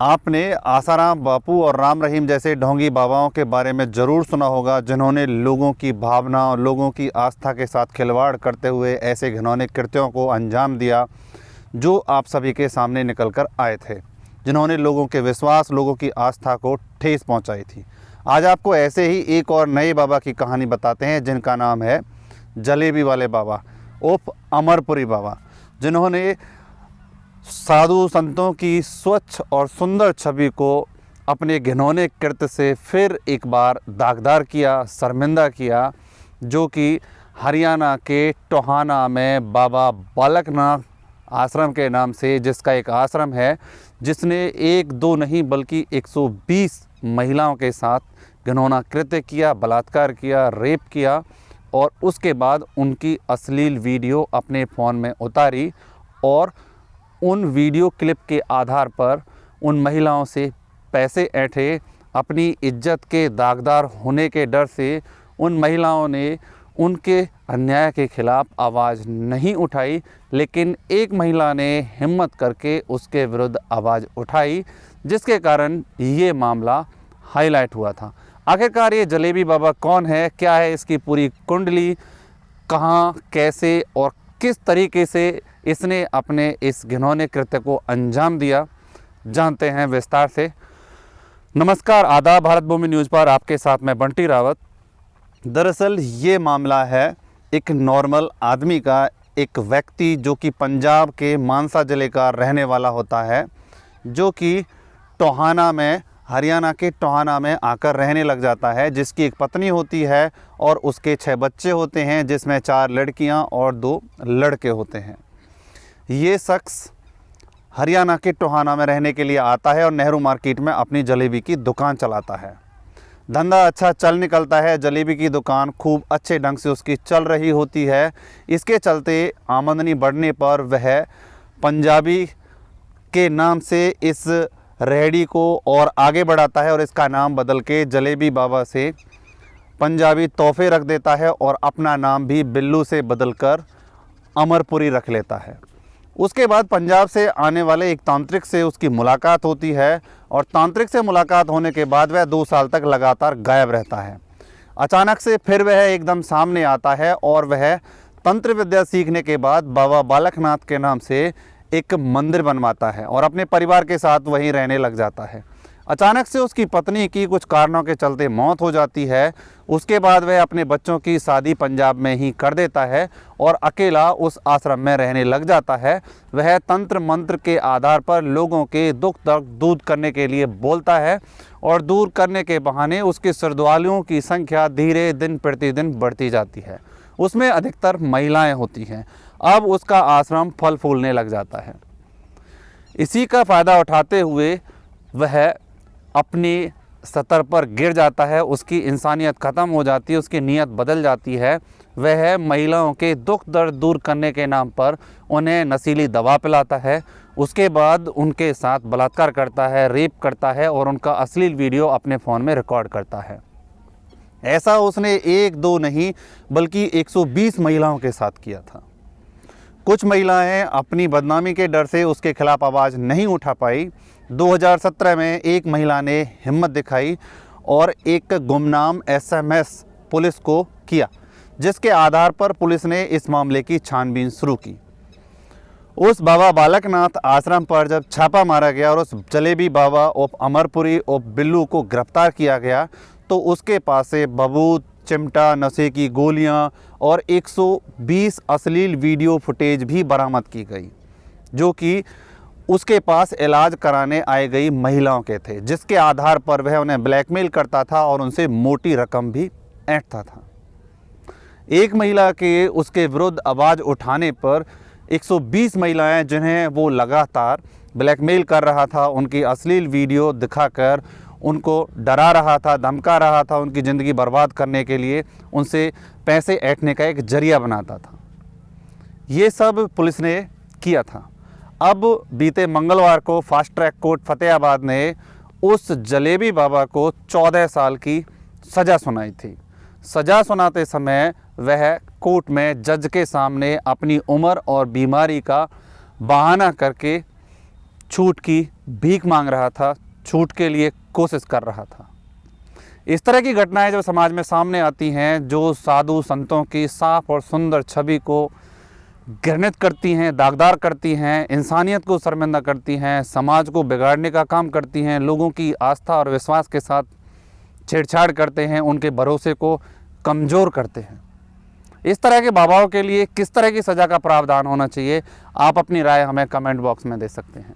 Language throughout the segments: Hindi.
आपने आसाराम बापू और राम रहीम जैसे ढोंगी बाबाओं के बारे में ज़रूर सुना होगा, जिन्होंने लोगों की भावना और लोगों की आस्था के साथ खिलवाड़ करते हुए ऐसे घिनौने कृत्यों को अंजाम दिया जो आप सभी के सामने निकल कर आए थे, जिन्होंने लोगों के विश्वास, लोगों की आस्था को ठेस पहुंचाई थी। आज आपको ऐसे ही एक और नए बाबा की कहानी बताते हैं, जिनका नाम है जलेबी वाले बाबा उर्फ अमरपुरी बाबा, जिन्होंने साधु संतों की स्वच्छ और सुंदर छवि को अपने घिनौने कृत्य से फिर एक बार दागदार किया, शर्मिंदा किया, जो कि हरियाणा के टोहाना में बाबा बालकनाथ आश्रम के नाम से, जिसका एक आश्रम है, जिसने एक दो नहीं बल्कि 120 महिलाओं के साथ घिनौना कृत्य किया, बलात्कार किया, रेप किया और उसके बाद उनकी अश्लील वीडियो अपने फ़ोन में उतारी और उन वीडियो क्लिप के आधार पर उन महिलाओं से पैसे ऐंठे। अपनी इज्जत के दागदार होने के डर से उन महिलाओं ने उनके अन्याय के खिलाफ़ आवाज़ नहीं उठाई, लेकिन एक महिला ने हिम्मत करके उसके विरुद्ध आवाज़ उठाई, जिसके कारण ये मामला हाईलाइट हुआ था। आखिरकार ये जलेबी बाबा कौन है, क्या है इसकी पूरी कुंडली, कहाँ, कैसे और किस तरीके से इसने अपने इस घिनौने कृत्य को अंजाम दिया, जानते हैं विस्तार से। नमस्कार, आदाब। भारत भूमि न्यूज़ पर आपके साथ मैं बंटी रावत। दरअसल ये मामला है एक नॉर्मल आदमी का, एक व्यक्ति जो कि पंजाब के मानसा ज़िले का रहने वाला होता है, जो कि टोहाना में, हरियाणा के टोहाना में आकर रहने लग जाता है, जिसकी एक पत्नी होती है और उसके 6 बच्चे होते हैं, जिसमें 4 लड़कियां और 2 लड़के होते हैं। ये शख्स हरियाणा के टोहाना में रहने के लिए आता है और नेहरू मार्केट में अपनी जलेबी की दुकान चलाता है। धंधा अच्छा चल निकलता है, जलेबी की दुकान खूब अच्छे ढंग से उसकी चल रही होती है। इसके चलते आमदनी बढ़ने पर वह पंजाबी के नाम से इस रेहड़ी को और आगे बढ़ाता है और इसका नाम बदल के जलेबी बाबा से पंजाबी तोहफे रख देता है और अपना नाम भी बिल्लू से बदलकर अमरपुरी रख लेता है। उसके बाद पंजाब से आने वाले एक तांत्रिक से उसकी मुलाकात होती है और तांत्रिक से मुलाकात होने के बाद वह 2 साल तक लगातार गायब रहता है। अचानक से फिर वह एकदम सामने आता है और वह तंत्र विद्या सीखने के बाद बाबा बालकनाथ के नाम से एक मंदिर बनवाता है और अपने परिवार के साथ वहीं रहने लग जाता है। अचानक से उसकी पत्नी की कुछ कारणों के चलते मौत हो जाती है। उसके बाद वह अपने बच्चों की शादी पंजाब में ही कर देता है और अकेला उस आश्रम में रहने लग जाता है। वह तंत्र मंत्र के आधार पर लोगों के दुख दर्द दूर करने के लिए बोलता है और दूर करने के बहाने उसके श्रद्धालुओं की संख्या धीरे दिन प्रतिदिन बढ़ती जाती है। उसमें अधिकतर महिलाएं होती हैं। अब उसका आश्रम फल फूलने लग जाता है। इसी का फ़ायदा उठाते हुए वह अपनी सतर पर गिर जाता है। उसकी इंसानियत ख़त्म हो जाती है, उसकी नीयत बदल जाती है। वह महिलाओं के दुख दर्द दूर करने के नाम पर उन्हें नशीली दवा पिलाता है। उसके बाद उनके साथ बलात्कार करता है, रेप करता है और उनका अश्लील वीडियो अपने फ़ोन में रिकॉर्ड करता है। ऐसा उसने 1-2 नहीं बल्कि 120 महिलाओं के साथ किया था। कुछ महिलाएं अपनी बदनामी के डर से उसके खिलाफ आवाज़ नहीं उठा पाई। 2017 में एक महिला ने हिम्मत दिखाई और एक गुमनाम SMS पुलिस को किया, जिसके आधार पर पुलिस ने इस मामले की छानबीन शुरू की। उस बाबा बालकनाथ आश्रम पर जब छापा मारा गया और उस जलेबी बाबा उर्फ अमरपुरी उर्फ बिल्लू को गिरफ्तार किया गया, तो उसके पास से बबूत, चिमटा, नशे की गोलियां और 120 अश्लील वीडियो फुटेज भी बरामद की गई, जो कि उसके पास इलाज कराने आई गई महिलाओं के थे, जिसके आधार पर वह उन्हें ब्लैकमेल करता था और उनसे मोटी रकम भी ऐंठता था। एक महिला के उसके विरुद्ध आवाज़ उठाने पर 120 महिलाएं, जिन्हें वो लगातार ब्लैकमेल कर रहा था, उनकी अश्लील वीडियो दिखाकर उनको डरा रहा था, धमका रहा था, उनकी ज़िंदगी बर्बाद करने के लिए उनसे पैसे ऐंठने का एक जरिया बनाता था। ये सब पुलिस ने किया था। अब बीते मंगलवार को फास्ट ट्रैक कोर्ट फतेहाबाद ने उस जलेबी बाबा को 14 साल की सज़ा सुनाई थी। सज़ा सुनाते समय वह कोर्ट में जज के सामने अपनी उम्र और बीमारी का बहाना करके छूट की भीख मांग रहा था, छूट के लिए कोशिश कर रहा था। इस तरह की घटनाएं जब समाज में सामने आती हैं, जो साधु संतों की साफ और सुंदर छवि को घृणित करती हैं, दागदार करती हैं, इंसानियत को शर्मिंदा करती हैं, समाज को बिगाड़ने का काम करती हैं, लोगों की आस्था और विश्वास के साथ छेड़छाड़ करते हैं, उनके भरोसे को कमज़ोर करते हैं, इस तरह के बाबाओं के लिए किस तरह की सज़ा का प्रावधान होना चाहिए, आप अपनी राय हमें कमेंट बॉक्स में दे सकते हैं।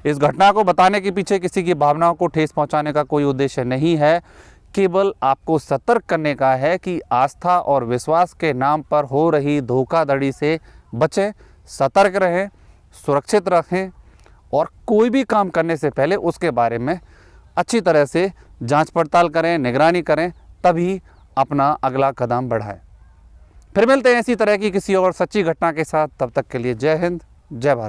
इस घटना को बताने के पीछे किसी की भावनाओं को ठेस पहुंचाने का कोई उद्देश्य नहीं है, केवल आपको सतर्क करने का है कि आस्था और विश्वास के नाम पर हो रही धोखाधड़ी से बचें, सतर्क रहें, सुरक्षित रखें और कोई भी काम करने से पहले उसके बारे में अच्छी तरह से जांच पड़ताल करें, निगरानी करें, तभी अपना अगला कदम बढ़ाएं। फिर मिलते हैं इसी तरह की किसी और सच्ची घटना के साथ। तब तक के लिए जय हिंद, जय भारत।